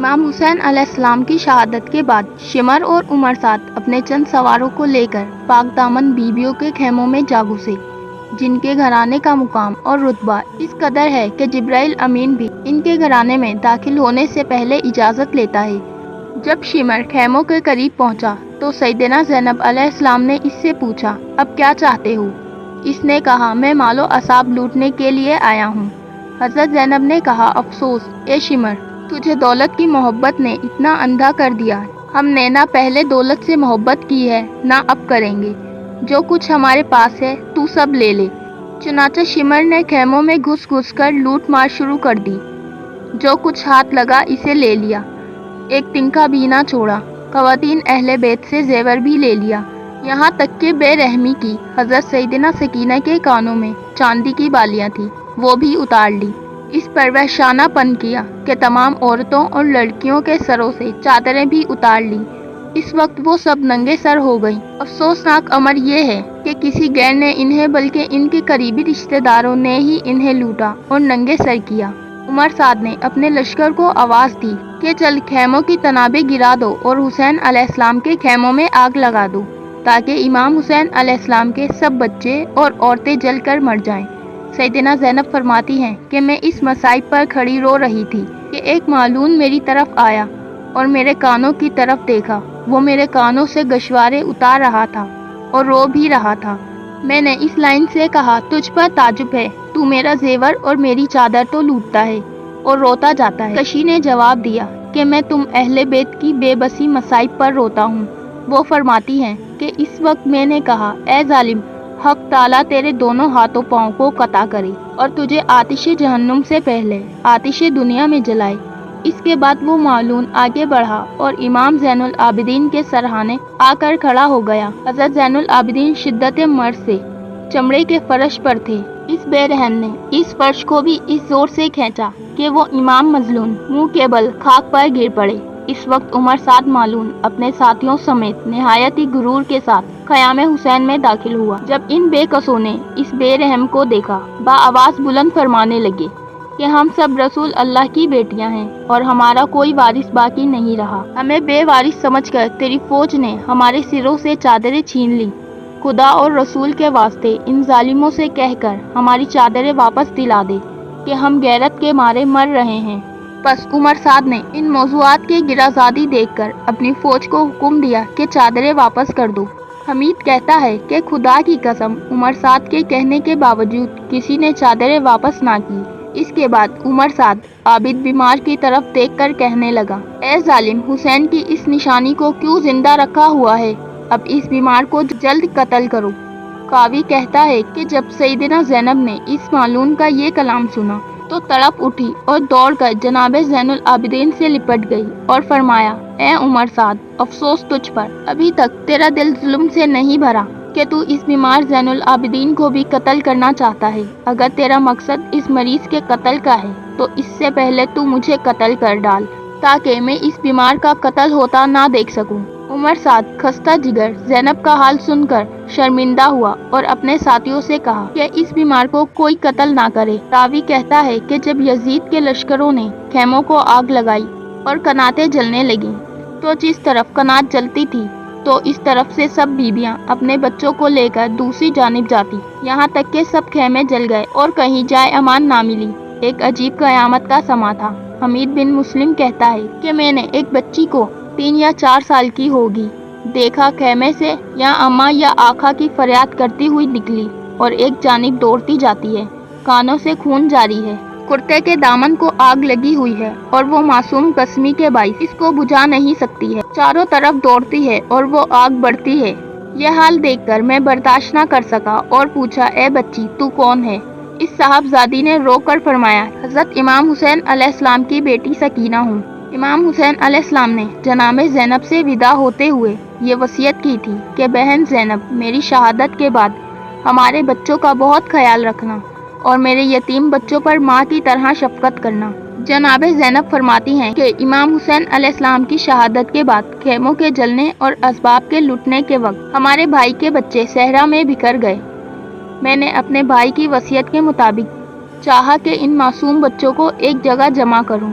امام حسین علیہ السلام کی شہادت کے بعد شمر اور عمر سعد اپنے چند سواروں کو لے کر پاک دامن بیویوں کے خیموں میں جا گھسے، جن کے گھرانے کا مقام اور رتبہ اس قدر ہے کہ جبرائیل امین بھی ان کے گھرانے میں داخل ہونے سے پہلے اجازت لیتا ہے۔ جب شمر خیموں کے قریب پہنچا تو سیدنا زینب علیہ السلام نے اس سے پوچھا، اب کیا چاہتے ہو؟ اس نے کہا، میں مال و اعصاب لوٹنے کے لیے آیا ہوں۔ حضرت زینب نے کہا، افسوس اے شمر، تجھے دولت کی محبت نے اتنا اندھا کر دیا۔ ہم نے نہ پہلے دولت سے محبت کی ہے نہ اب کریں گے۔ جو کچھ ہمارے پاس ہے تو سب لے لے۔ چنانچہ شمر نے خیموں میں گھس گھس کر لوٹ مار شروع کر دی۔ جو کچھ ہاتھ لگا اسے لے لیا، ایک تنکا بھی نہ چھوڑا۔ خواتین اہل بیت سے زیور بھی لے لیا، یہاں تک کہ بے رحمی کی حضرت سیدنا سکینہ کے کانوں میں چاندی کی بالیاں تھیں، وہ بھی اتار لی۔ اس پر وحشانہ پن کیا کہ تمام عورتوں اور لڑکیوں کے سروں سے چادریں بھی اتار لی۔ اس وقت وہ سب ننگے سر ہو گئیں۔ افسوسناک امر یہ ہے کہ کسی غیر نے انہیں بلکہ ان کے قریبی رشتہ داروں نے ہی انہیں لوٹا اور ننگے سر کیا۔ عمر سعد نے اپنے لشکر کو آواز دی کہ چل خیموں کی تنابیں گرا دو اور حسین علیہ السلام کے خیموں میں آگ لگا دو، تاکہ امام حسین علیہ السلام کے سب بچے اور عورتیں جل کر مر جائیں۔ سیدنا زینب فرماتی ہیں کہ میں اس مصائب پر کھڑی رو رہی تھی کہ ایک معلول میری طرف آیا اور میرے کانوں کی طرف دیکھا۔ وہ میرے کانوں سے گشوارے اتار رہا تھا اور رو بھی رہا تھا۔ میں نے اس لائن سے کہا، تجھ پر تعجب ہے، تو میرا زیور اور میری چادر تو لوٹتا ہے اور روتا جاتا ہے۔ کشی نے جواب دیا کہ میں تم اہل بیت کی بے بسی مصائب پر روتا ہوں۔ وہ فرماتی ہیں کہ اس وقت میں نے کہا، اے ظالم، حق تعالیٰ تیرے دونوں ہاتھوں پاؤں کو قطع کرے اور تجھے آتش جہنم سے پہلے آتش دنیا میں جلائے۔ اس کے بعد وہ معلوم آگے بڑھا اور امام زین العابدین کے سرہانے آ کر کھڑا ہو گیا۔ حضرت زین العابدین شدت مرض سے چمڑے کے فرش پر تھے۔ اس بے رحم نے اس فرش کو بھی اس زور سے کھینچا کہ وہ امام مظلوم منہ کے بل خاک پر گر پڑے۔ اس وقت عمر سعد معلوم اپنے ساتھیوں سمیت نہایت ہی غرور کے ساتھ خیام حسین میں داخل ہوا۔ جب ان بے کسوں نے اس بے رحم کو دیکھا، بآواز بلند فرمانے لگے کہ ہم سب رسول اللہ کی بیٹیاں ہیں اور ہمارا کوئی وارث باقی نہیں رہا۔ ہمیں بے وارث سمجھ کر تیری فوج نے ہمارے سروں سے چادریں چھین لی۔ خدا اور رسول کے واسطے ان ظالموں سے کہہ کر ہماری چادریں واپس دلا دے کہ ہم غیرت کے مارے مر رہے ہیں۔ بس عمر سعد نے ان موضوعات کے گرازادی دیکھ کر اپنی فوج کو حکم دیا کہ چادریں واپس کر دو۔ حمید کہتا ہے کہ خدا کی قسم عمر سعد کے کہنے کے باوجود کسی نے چادریں واپس نہ کی۔ اس کے بعد عمر سعد عابد بیمار کی طرف دیکھ کر کہنے لگا، اے ظالم، حسین کی اس نشانی کو کیوں زندہ رکھا ہوا ہے؟ اب اس بیمار کو جلد قتل کرو۔ قاوی کہتا ہے کہ جب سیدنا زینب نے اس معلوم کا یہ کلام سنا تو تڑپ اٹھی اور دوڑ کر جناب زین العابدین سے لپٹ گئی اور فرمایا، اے عمر سعد، افسوس تجھ پر، ابھی تک تیرا دل ظلم سے نہیں بھرا کہ تو اس بیمار زین العابدین کو بھی قتل کرنا چاہتا ہے۔ اگر تیرا مقصد اس مریض کے قتل کا ہے تو اس سے پہلے تو مجھے قتل کر ڈال تاکہ میں اس بیمار کا قتل ہوتا نہ دیکھ سکوں۔ عمر سعد خستہ جگر زینب کا حال سن کر شرمندہ ہوا اور اپنے ساتھیوں سے کہا کہ اس بیمار کو کوئی قتل نہ کرے۔ راوی کہتا ہے کہ جب یزید کے لشکروں نے خیموں کو آگ لگائی اور قناتیں جلنے لگیں تو جس طرف قنات جلتی تھی تو اس طرف سے سب بیویاں اپنے بچوں کو لے کر دوسری جانب جاتی، یہاں تک کہ سب خیمے جل گئے اور کہیں جائے امان نہ ملی۔ ایک عجیب قیامت کا سما تھا۔ حمید بن مسلم کہتا ہے کہ میں نے ایک بچی کو 3 یا 4 سال کی ہوگی دیکھا، خیمے سے یا اماں یا آقا کی فریاد کرتی ہوئی نکلی اور ایک جانب دوڑتی جاتی ہے، کانوں سے خون جاری ہے، کرتے کے دامن کو آگ لگی ہوئی ہے اور وہ معصوم قسمی کے باعث اس کو بجھا نہیں سکتی ہے، چاروں طرف دوڑتی ہے اور وہ آگ بڑھتی ہے۔ یہ حال دیکھ کر میں برداشت نہ کر سکا اور پوچھا، اے بچی، تو کون ہے؟ اس صاحبزادی نے رو کر فرمایا، حضرت امام حسین علیہ السلام کی بیٹی سکینہ ہوں۔ امام حسین علیہ السلام نے جناب زینب سے ودا ہوتے ہوئے یہ وصیت کی تھی کہ بہن زینب، میری شہادت کے بعد ہمارے بچوں کا بہت خیال رکھنا اور میرے یتیم بچوں پر ماں کی طرح شفقت کرنا۔ جناب زینب فرماتی ہیں کہ امام حسین علیہ السلام کی شہادت کے بعد خیموں کے جلنے اور اسباب کے لٹنے کے وقت ہمارے بھائی کے بچے صحرا میں بکھر گئے۔ میں نے اپنے بھائی کی وصیت کے مطابق چاہا کہ ان معصوم بچوں کو ایک جگہ جمع کروں